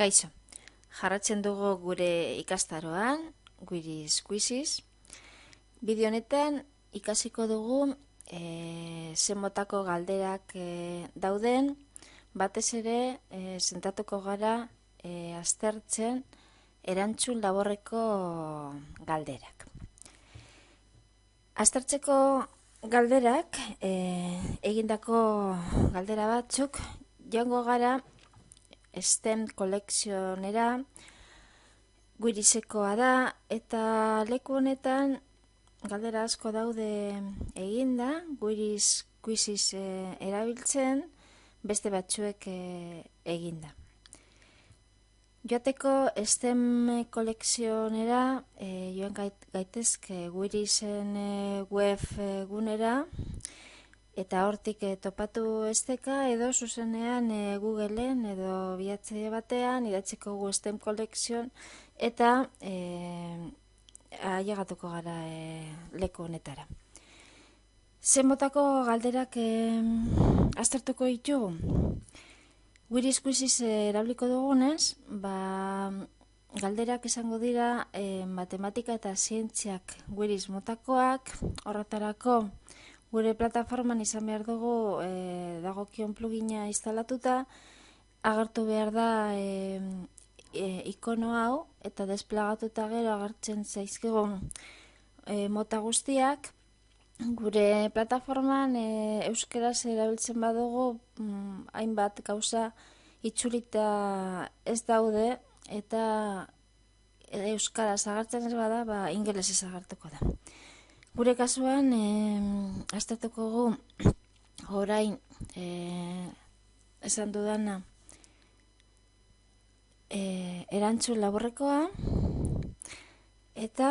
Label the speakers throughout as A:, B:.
A: Kaixo, jarratzen dugu gure ikastaroan, Guiriz Quiziz. Bideo honetan ikasiko dugu zen motako galderak dauden, batez ere sentatuko gara aztertzen erantzun laborreko galderak. Aztertzeko galderak, egindako galdera batzuk, joango gara STEM kolekzionera, Guirizekoa da, eta leku honetan galdera asko daude eginda, Guiriz Quiziz erabiltzen, beste batzuek eginda. Joateko STEM kolekzionera joan gaitezke Guirizen web gunera, eta hortik topatu esteka edo zuzenean Googleen edo bilatzaile batean idatziko gu STEM kolekzion eta ailegatuko gara leku honetara. Zen motako galderak aztertuko ditugu? Guiriz Quiziz erabiliko dugunez, galderak izango dira matematika eta zientziak Guiriz motakoak, horretarako gure plataforman izan behar dugu dagokion plugina instalatuta, agertu behar da ikono hau eta desplegatuta gero agertzen zaizkigun mota guztiak. Gure plataforman euskeraz erabiltzen badugu hainbat gauza itzulita ez daude eta euskaraz agertzen ez bada, ingelesez agertuko da. Gure kasuan, aztertuko gu orain esan dudana erantzun laborrekoa, eta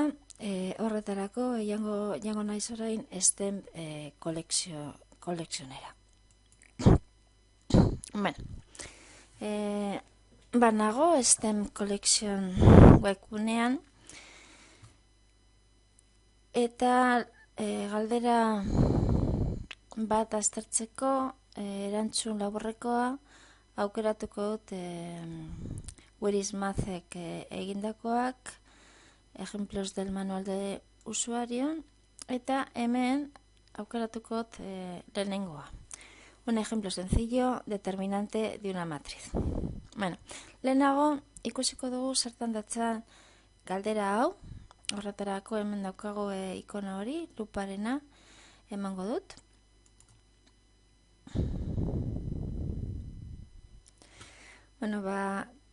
A: horretarako jango naiz orain STEM kolekzionera. Banago STEM kolekzion webgunean, eta galdera bat aztertzeko erantzun laborrekoa aukeratuko dut Guiriz Mathek egindakoak, ejemplos del manual de usuario, eta hemen aukeratuko dut lehenengoa. Un ejemplo sencillo, determinante de una matriz. Lehenago ikusiko dugu zertan datzan galdera hau. Horretarako hemen daukago ikono hori, luparena emango dut.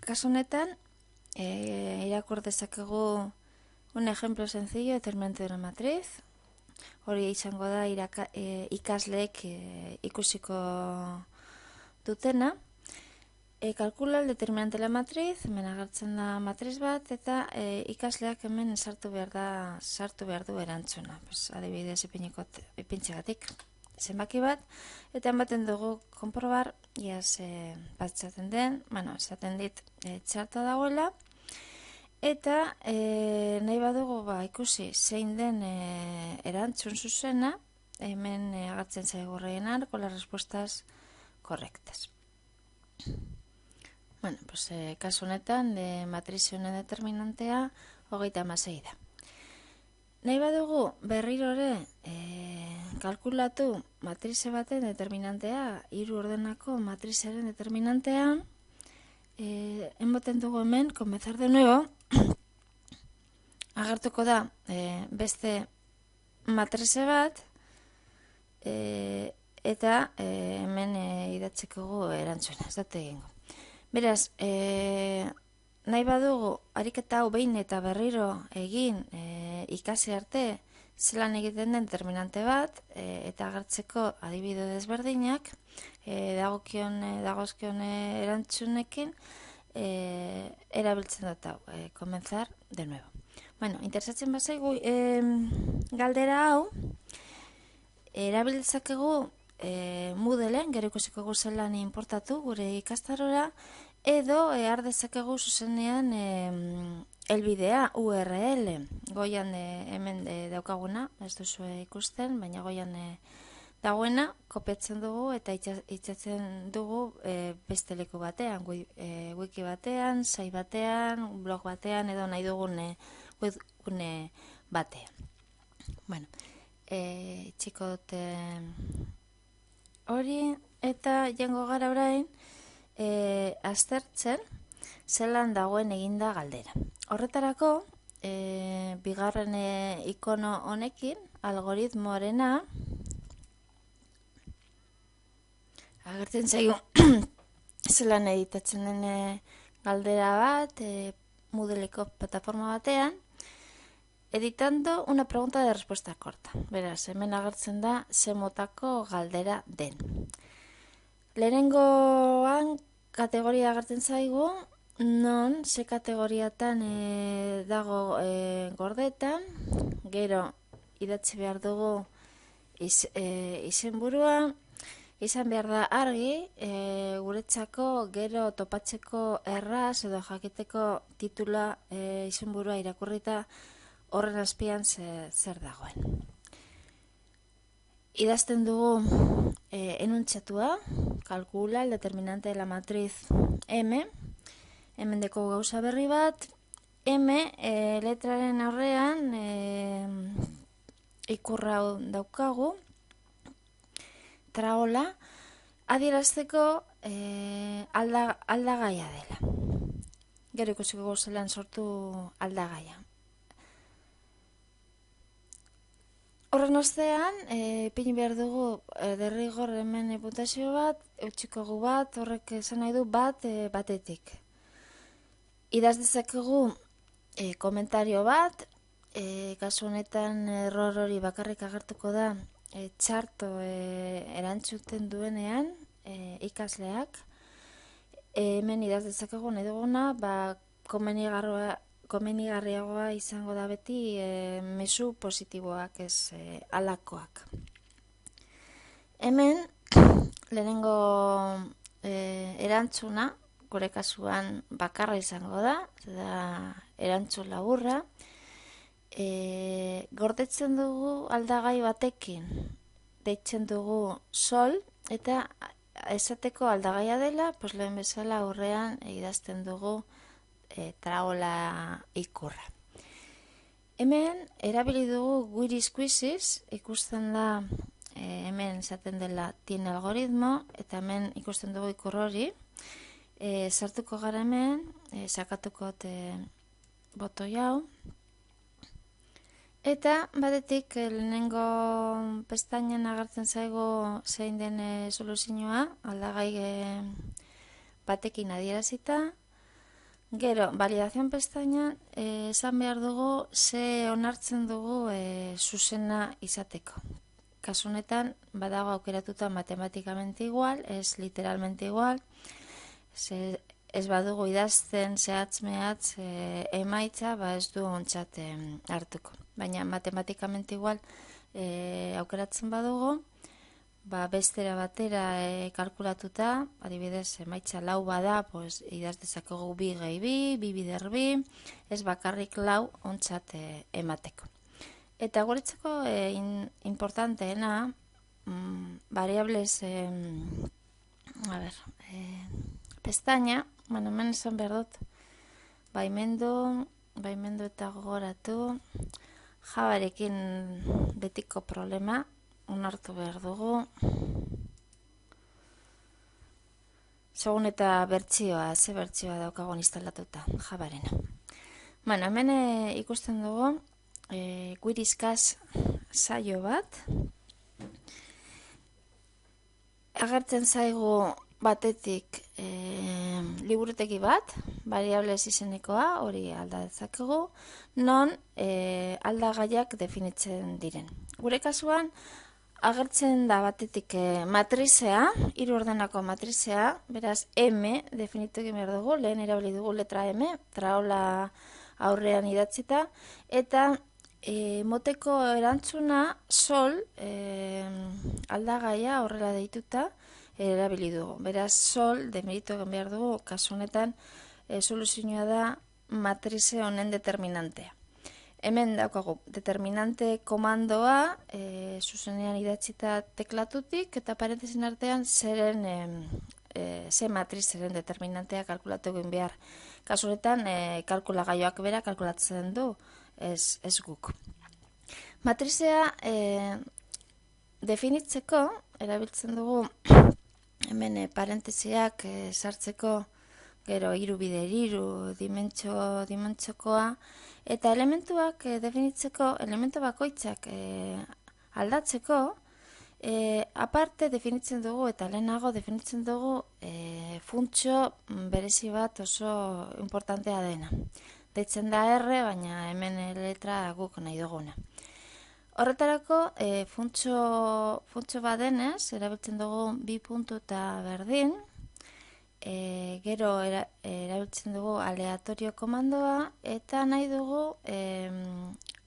A: Kasu honetan, irakur dezakegu un ejemplo sencillo, determinante de una matriz. Hori izango da ikasleek ikusiko dutena. Calcula el determinante de la matriz, hemen agertzen da matriz bat, eta ikasleak hemen sartu behar du erantzuna. Adibidez, ipintxegatik zenbaki bat, eta ematen dugu konprobar, bat zaten den, esaten dit txarta dagoela, eta nahi badugu ikusi zein den erantzun zuzena, hemen agertzen zaigu rellenar con las respuestas correctas. Kasu honetan, matriz honen determinantea 36 da. Nahi badugu berriro ere kalkulatu matrize baten determinantea, 3 ordenako matrizaren determinantea, emoten dugu hemen, comenzar de nuevo, agertuko da beste matrize bat, eta hemen idatzeko gu erantzuna, ez dut egingo. Beraz, nahi badugu ariketa hau behin eta berriro egin ikasi arte zelan egiten den determinante bat, eta agertzeko adibide desberdinak, dagozkion erantzunekin erabiltzen dut hau, comenzar de nuevo. Interesatzen bazaigu galdera hau, erabiltzakegu Moodleen, gero ikusiko gu zelan importatu gure ikastarora, edo har dezakegu zuzenean helbidea URL. Goian hemen daukaguna, ez duzu ikusten, baina goian dagoena kopiatzen dugu eta itxatzen dugu beste leku batean, wiki batean, site batean, blog batean edo nahi dugun webgune batean. Bueno, txiko dute hori eta jango gara orain aztertzen zelan dagoen eginda galdera. Horretarako, bigarren ikono honekin, algoritmoarena, agertzen zaigu zelan editatzen den galdera bat, Moodleko plataforma batean, editando una pregunta de respuesta corta. Beraz, hemen agertzen da ze motako galdera den. Lehenengoan kategoria agertzen zaigu, non ze kategoriatan dago gordetan, gero idatzi behar dugu izenburua, izan behar da argi, guretzako gero topatzeko erraz edo jakiteko titula izenburua irakurrita horren azpian zer dagoen. Idazten dugu enuntziatua, calcula el determinante de la matriz M, hemen deko gauza berri bat, M letraren aurrean ikurra daukagu, traola, adierazteko aldagaia dela. Gero ikusiko zelan sortu aldagaia. Horren ostean, ipini behar dugu derrigor hemen putazio bat, eutxikogu bat, horrek esan nahi du bat batetik. Idaz dezakegu komentario bat, kasu honetan error hori bakarrik agertuko da txarto erantzuten duenean ikasleak. Hemen idaz dezakegu nahi duguna, komenigarriagoa izango da beti mezu positiboak ez alakoak. Hemen lehenengo erantzuna, gure kasuan bakarra izango da erantzun laburra. Gordetzen dugu aldagai batekin, deitzen dugu sol, eta esateko aldagaia dela, lehen bezala aurrean idazten dugu traola ikurra. Hemen erabili dugu guiriz quizzes, ikusten da hemen esaten dela tiene algoritmo, eta hemen ikusten dugu ikur hori. Sartuko gara hemen, sakatuko botoi hau, eta batetik lehenengo pestainan agertzen zaigu zein den soluzioa, aldagai batekin adierazita. Gero, validazion pestainan esan behar dugu ze onartzen dugu zuzena izateko. Kasu honetan, badago aukeratuta matematikamente igual, ez literalmente igual, ez badugu idazten zehatz-mehatz emaitza, ez du ontzat hartuko. Baina matematikamente igual aukeratzen badugu, bestera batera kalkulatuta, adibidez, emaitza lau bada, idaz dezakegu 2 gehi 2, 2 bider 2, ez bakarrik lau ontzat emateko. Eta guretzako importanteena, variables, pestaina, hemen esan behar dut, baimendu eta gogoratu, Javarekin betiko problema, onartu behar dugu. Segun eta bertsioa, ze bertsioa daukagun instalatuta, Javarena. Hemen ikusten dugu, guirizkaz saio bat. Agertzen zaigu batetik liburutegi bat, variables izenekoa, hori alda dezakegu, non aldagaiak definitzen diren. Gure kasuan, agertzen da batetik matrizea, 3 ordenako matrizea, beraz M definitu egin behar dugu, lehen erabili dugu letra M, traola aurrean idatzita, eta moteko erantzuna sol aldagaia horrela deituta erabili dugu. Beraz sol demeritu egin behar dugu, kasu honetan soluzioa da matrize honen determinantea. Hemen daukagu determinante komandoa, zuzenean idatzita teklatutik, eta parentesin artean ze matrizaren determinantea kalkulatu egin behar. Kasu honetan, kalkulagailoak bera kalkulatzen du, ez guk. Matrizea definitzeko, erabiltzen dugu, hemen parentesiak sartzeko, gero hiru bider hiru dimentsiokoa, eta elementuak definitzeko, elementu bakoitzak aldatzeko, aparte definitzen dugu eta lehenago definitzen dugu funtzio berezi bat oso importantea dena. Deitzen da R, baina hemen letra guk nahi duguna. Horretarako, funtzio bat denez, erabiltzen dugu bi puntu eta berdin, gero erabiltzen dugu aleatorio komandoa, eta nahi dugu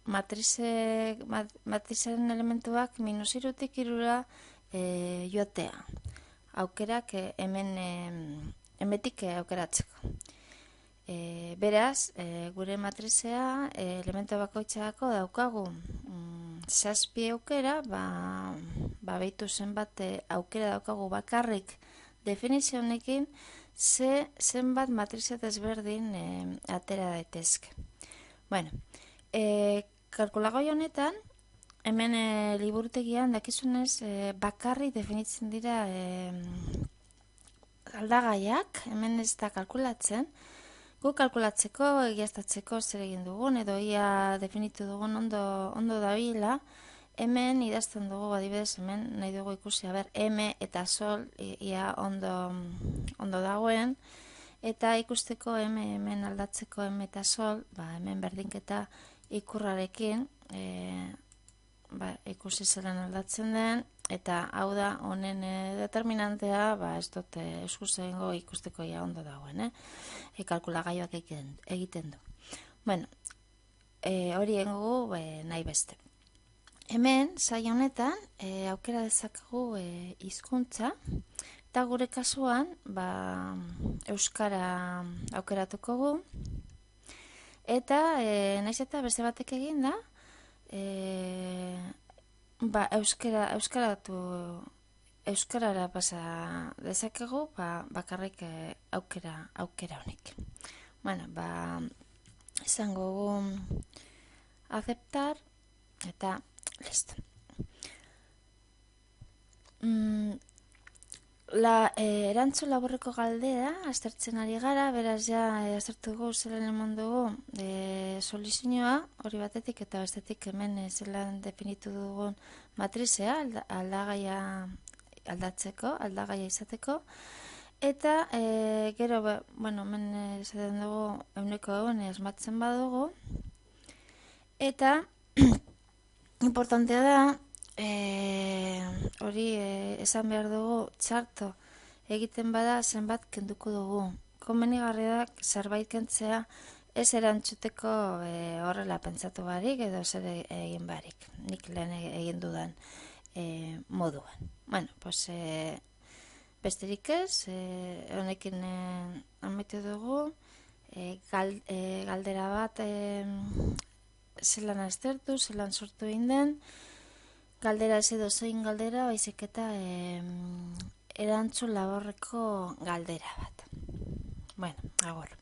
A: matrizaren elementuak minus irutik irura joatea. Aukerak hemetik aukeratzeko. Beraz, gure matrizea elementu bakoitzako daukagu zazpi aukera, behitu zenbat aukera daukagu bakarrik definizio honekin, zenbat matrizia desberdin atera daitezke. Bueno, kalkulagoi honetan, hemen liburutegian dakizunez bakarrik definitzen dira aldagaiak, hemen ez da kalkulatzen. Gu kalkulatzeko, egiaztatzeko zer egin dugun, edo ia definitu dugun ondo dabila, hemen idazten dugu, adibidez, hemen nahi dugu ikusi, M eta sol ia ondo dagoen, eta ikusteko hemen aldatzeko M eta sol, hemen berdinketa ikurrarekin ikusi zelan aldatzen den, eta hau da honen determinantea, ez dut eskuz egingo ikusteko ia ondo dagoen, kalkulagailoak egiten du. Bueno, hori egingo nahi beste. Hemen, saio honetan, aukera dezakegu hizkuntza, eta gure kasuan, euskara aukeratuko gu, eta naiz eta beste batek egin da, euskarara pasa dezakegu, bakarrik aukera honik. Bueno, izango gu aceptar, eta listo. Erantzun laburreko galdera, aztertzen ari gara, beraz ja aztertugu zelan eman dugu soluzioa, hori batetik eta bestetik hemen zelan definitu dugun matrizea, aldagaia aldatzeko, aldagaia izateko, eta gero, hemen zaten dugu euneko asmatzen badugu, eta importantea da, hori esan behar dugu, txarto egiten bada zenbat kenduko dugu. Komenigarria da zerbait kentzea ez erantzuteko horrela pentsatu barik edo zer egin barik. Nik lehen egin dudan moduan. Bueno, pues besterik ez, honekin amaitu dugu, galdera bat zelan aztertu, zelan sortu egin den, galdera ez edo zein galdera, baizik eta erantzun laborreko galdera bat. Bueno, agor.